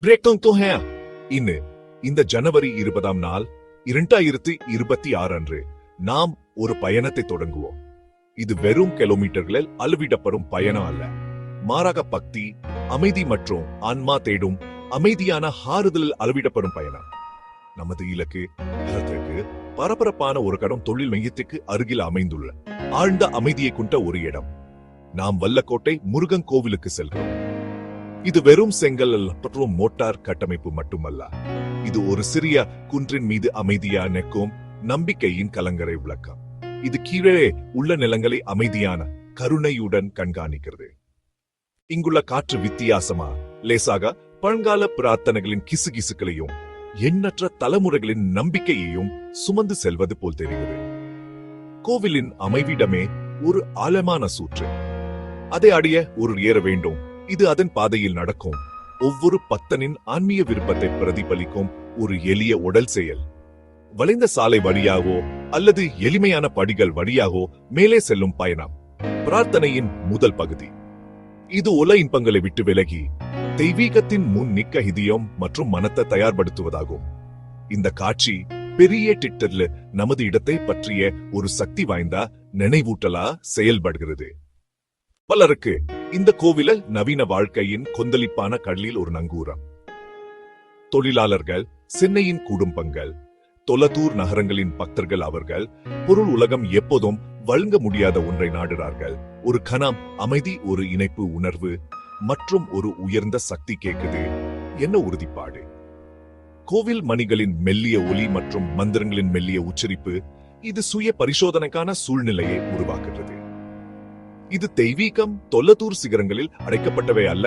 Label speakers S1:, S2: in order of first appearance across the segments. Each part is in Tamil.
S1: பிரேக்டோங் தோஹே இன்னு இந்த ஜனவரி 20ஆம் நாள் 2026 அன்று நாம் ஒரு பயணத்தை தொடங்குவோம். இது வெறும் கிலோமீட்டர்களில் அளவிடப்படும் பயணம் அல்ல, மாறாக பக்தி, அமைதி மற்றும் ஆன்மா தேடும் அமைதியான ஆறுதலில் அளவிடப்படும் பயணம். நமது இலக்கு பரத்திற்கு பரபரப்பான ஒரு கடம் தொழில் மையத்துக்கு அருகில் அமைந்துள்ள ஆழ்ந்த அமைதியை கொண்ட ஒரு இடம். நாம் வல்லக்கோட்டை முருகன் கோவிலுக்கு செல்கிறோம். இது வெறும் செங்கல் மற்றும் மோட்டார் கட்டமைப்பு மட்டுமல்ல, இது ஒரு சிறிய குன்றின் மீது அமைதியா நிற்கும் நம்பிக்கையின் கலங்கரை விளக்கம். இது கீழே உள்ள நிலங்களை அமைதியான கருணையுடன் கண்காணிக்கிறது. இங்குள்ள காற்று வித்தியாசமா லேசாக பழங்கால பிரார்த்தனைகளின் கிசுகிசுக்களையும் எண்ணற்ற தலைமுறைகளின் நம்பிக்கையையும் சுமந்து செல்வது போல் தெரிகிறது. கோவிலின் அமைவிடமே ஒரு ஆழமான சூற்று. அதை அடைய ஒரு ஏற வேண்டும். இது அதன் பாதையில் நடக்கும் ஒவ்வொரு பக்தனின் ஆன்மீக விருப்பத்தை பிரதிபலிக்கும் ஒரு எளிய உடல் செயல். வளைந்த சாலை வழியாகவோ அல்லது எளிமையான படிகள் வழியாகவோ மேலே செல்லும் பயணம் பிரார்த்தனையின் முதல் பகுதி. இது உல இன்பங்களை விட்டு விலகி தெய்வீகத்தின் முன் நிற்க இதயம் மற்றும் மனத்தை தயார்படுத்துவதாகும். இந்த காட்சி பெரிய திட்டத்தில் நமது இடத்தை பற்றிய ஒரு சக்தி வாய்ந்த நினைவூட்டலா செயல்படுகிறது. பலருக்கு இந்த கோவில நவீன வாழ்க்கையின் கொந்தளிப்பான கடலில் ஒரு நங்கூரம். தொழிலாளர்கள், சென்னையின் குடும்பங்கள், தொலதூர் நகரங்களின் பக்தர்கள், அவர்கள் பொருள் உலகம் எப்போதும் வழங்க முடியாத ஒன்றை நாடுறார்கள். ஒரு கணம் அமைதி, ஒரு இணைப்பு உணர்வு மற்றும் ஒரு உயர்ந்த சக்தி கேட்குது. என்ன உறுதிப்பாடு! கோவில் மணிகளின் மெல்லிய ஒலி மற்றும் மந்திரங்களின் மெல்லிய உச்சரிப்பு இது சுய பரிசோதனைக்கான சூழ்நிலையை உருவாக்குகிறது. இது தெய்வீகம் தொல்லதூர் சிகரங்களில் அடைக்கப்பட்டவை அல்ல,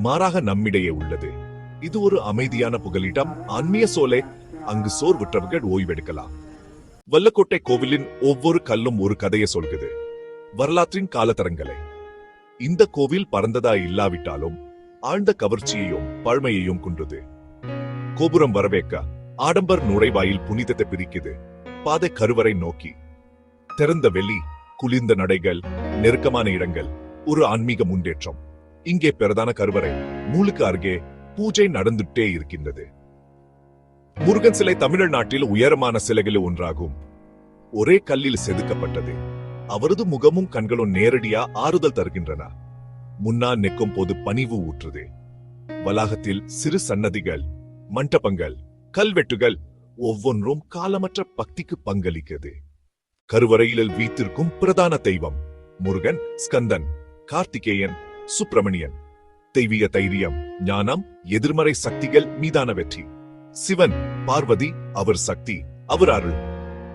S1: மாறாக நம்மிடையே உள்ளது. இது ஒரு அமைதியான புகலிடம், ஆன்மீக சோலை. அங்கு சோர்வுற்றவர்கள் ஓய்வெடுக்கலாம். வல்லக்கோட்டை கோவிலின் ஒவ்வொரு கல்லும் ஒரு கதையை சொல்கிறது, வரலாற்றின் காலத்தரங்களை. இந்த கோவில் பறந்ததா இல்லாவிட்டாலும் ஆழ்ந்த கவர்ச்சியையும் பழமையையும் கொண்டது. கோபுரம் வரவேற்க ஆடம்பர் நுழைவாயில் புனிதத்தை பிரிக்குது. பாதை கருவறை நோக்கி திறந்த வெளி, குளிர்ந்த நடைகள், நெருக்கமான இடங்கள், ஒரு ஆன்மீக முன்னேற்றம். இங்கே பிரதான கருவறை மூலுக்கு அருகே பூஜை நடந்துட்டே இருக்கின்றது. முருகன் சிலை தமிழ்நாட்டில் உயரமான சிலைகளில் ஒன்றாகும். ஒரே கல்லில் செதுக்கப்பட்டது. அவரது முகமும் கண்களும் நேரடியா ஆறுதல் தருகின்றன. முன்னால் நிற்கும் போது பணிவு ஊற்றுது. வளாகத்தில் சிறு சன்னதிகள், மண்டபங்கள், கல்வெட்டுகள் ஒவ்வொன்றும் காலமற்ற பக்திக்கு பங்களிக்கிறது. கருவறையில் வீத்திருக்கும் பிரதான தெய்வம் முருகன், ஸ்கந்தன், கார்த்திகேயன், சுப்பிரமணியன். தெய்வீக தைரியம், ஞானம், எதிர்மறை சக்திகள் மீதான வெற்றி. சிவன், பார்வதி, அவர் சக்தி, அவர் அருள்.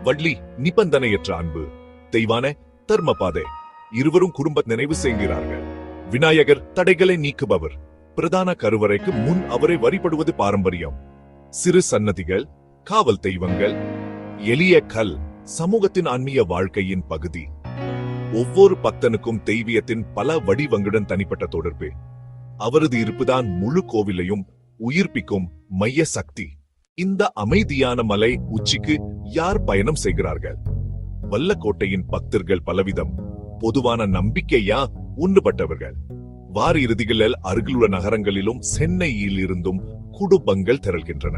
S1: வள்ளி, நிபந்தனையற்ற அன்பு, தெய்வான தர்மபாதை. இருவரும் குடும்ப நினைவு செய்கிறார்கள். விநாயகர், தடைகளை நீக்குபவர். பிரதான கருவறைக்கு முன் அவரை வழிபடுவது பாரம்பரியம். சிறு சன்னதிகள், காவல் தெய்வங்கள், எளிய கல், சமூகத்தின் ஆன்மீக வாழ்க்கையின் பகுதி. ஒவ்வொரு பக்தனுக்கும் தெய்வீகத்தின் பல வடிவங்களுடன் தனிப்பட்ட தொடர்பு. அவரது இருப்புதான் முழு கோவிலையும் உயிர்ப்பிக்கும் மைய சக்தி. இந்த அமைதியான மலை உச்சிக்கு யார் பயணம் செய்கிறார்கள்? வல்லக்கோட்டையின் பக்தர்கள் பலவிதம். பொதுவான நம்பிக்கையா ஒன்றுபட்டவர்கள். வார இறுதிகளில் அருகிலுள்ள நகரங்களிலும் சென்னையில் இருந்தும் குடும்பங்கள் திரள்கின்றன.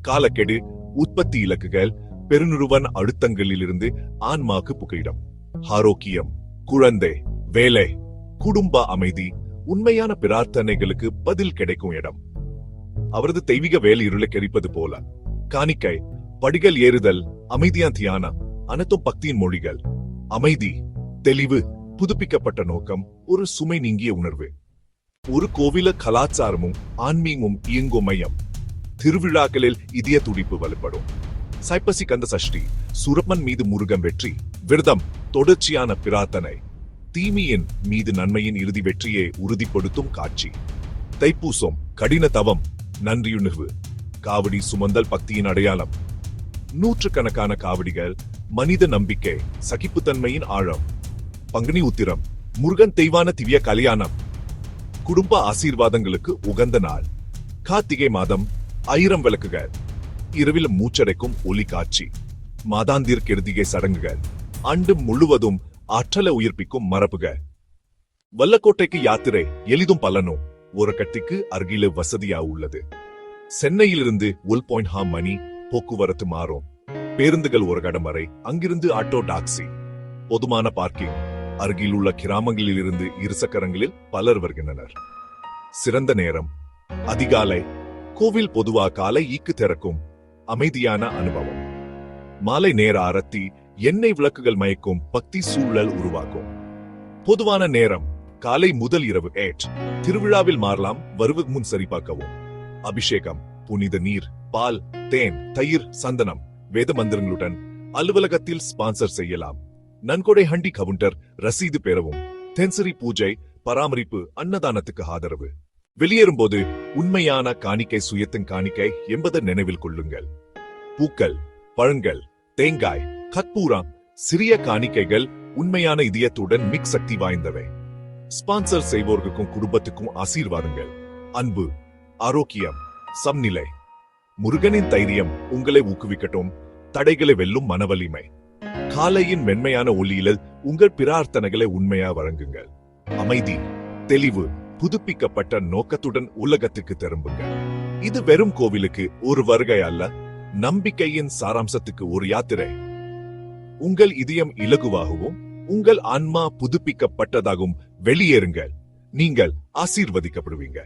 S1: காலக்கெடு, உற்பத்தி இலக்குகள், பெருநிறுவன அழுத்தங்களில் இருந்து ஆன்மாக்கு புகையிடம். ஆரோக்கியம், குழந்தை, வேலை, குடும்ப அமைதி, உண்மையான பிரார்த்தனைகளுக்கு பதில் கிடைக்கும் இடம். அவரது தெய்வீக வேலை இருளை கெரிப்பது போல. காணிக்கை, படிகள் ஏறுதல், அமைதியா தியானம், அனைத்தும் பக்தியின் மொழிகள். அமைதி, தெளிவு, புதுப்பிக்கப்பட்ட நோக்கம், ஒரு சுமை நீங்கிய உணர்வு. ஒரு கோவில கலாச்சாரமும் ஆன்மீகமும் இயங்கும் மையம். திருவிழாக்களில் இதய துடிப்பு வலுப்படும். சைப்பசி கந்த சஷ்டி, சுரப்பன் மீது முருகன் வெற்றி, விரதம், தொடர்ச்சியான பிரார்த்தனை, தீமையின் மீது நன்மையின் இறுதி வெற்றியை உறுதிப்படுத்தும் காட்சி. தைப்பூசம், கடின தவம், நன்றியுணர்வு, காவடி சுமந்தல், பக்தியின் அடையாளம். நூற்றுக்கணக்கான காவடிகள், மனித நம்பிக்கை, சகிப்புத்தன்மையின் ஆழம். பங்குனி உத்திரம், முருகன் தெய்வான திவ்ய கல்யாணம், குடும்ப ஆசீர்வாதங்களுக்கு உகந்த நாள். கார்த்திகை மாதம், 1000 விளக்குகள், இரவில் மூச்சடைக்கும் ஒலி காட்சி. மாதாந்திர கிருத்திகை சடங்குகள், ஆண்டு முழுவதும் ஆற்றலை உயிர்ப்பிக்கும் மரபுகள். வல்லக்கோட்டைக்கு யாத்திரை எளிதும் பலனும். கட்டிக்கு அருகில வசதியா உள்ளது. சென்னையிலிருந்து உல்பாயிண்ட் மணி போக்குவரத்து மாறும். பேருந்துகள் ஒரு இடம் வரை, அங்கிருந்து ஆட்டோ டாக்ஸி. பொதுமான பார்க்கிங். அருகில் உள்ள கிராமங்களில் இருந்து இருசக்கரங்களில் பலர் வருகின்றனர். சிறந்த நேரம் அதிகாலை. கோவில் பொதுவா காலை ஈக்கு திறக்கும் அமைதியான அனுபவம். மாலை நேர ஆரத்தி எண்ணெய் விளக்குகள் மயக்கும் பக்தி சூழல் உருவாக்கும். பொதுவான நேரம் காலை முதல் இரவு 8. திருவிழாவில் மாறலாம், வருவது முன் சரிபார்க்கவும். அபிஷேகம், புனித நீர், பால், தேன், தயிர், சந்தனம், வேத மந்திரங்களுடன் அலுவலகத்தில் ஸ்பான்சர் செய்யலாம். நன்கொடை ஹண்டி கவுண்டர், ரசீது பெறவும். தென்சரி பூஜை, பராமரிப்பு, அன்னதானத்துக்கு ஆதரவு. வெளியேறும்போது உண்மையான காணிக்கை சுயத்தின் காணிக்கை என்பதை நினைவில் கொள்ளுங்கள். பூக்கள், பழங்கள், தேங்காய், கற்பூரம், சிறிய காணிக்கைகள் உண்மையான இதயத்துடன் மிக் சக்தி வாய்ந்தவை. ஸ்பான்சர் செய்வோருக்கும் குடும்பத்துக்கும் ஆசீர்வாதங்கள். அன்பு, ஆரோக்கியம், சம்நிலை. முருகனின் தைரியம் உங்களை ஊக்குவிக்கட்டும். தடைகளை வெல்லும் மனவலிமை. காலையின் மென்மையான ஒளியில உங்கள் பிரார்த்தனைகளை உண்மையா வழங்குங்கள். அமைதி, தெளிவு, புதுப்பிக்கப்பட்ட நோக்கத்துடன் உலகத்துக்கு திரும்புங்கள். இது வெறும் கோவிலுக்கு ஒரு வருகை அல்ல, நம்பிக்கையின் சாராம்சத்துக்கு ஒரு யாத்திரை. உங்கள் இதயம் இலகுவாகவும் உங்கள் ஆன்மா புதுப்பிக்கப்பட்டதாகவும் வெளியேறுங்கள். நீங்கள் ஆசீர்வதிக்கப்படுவீங்க.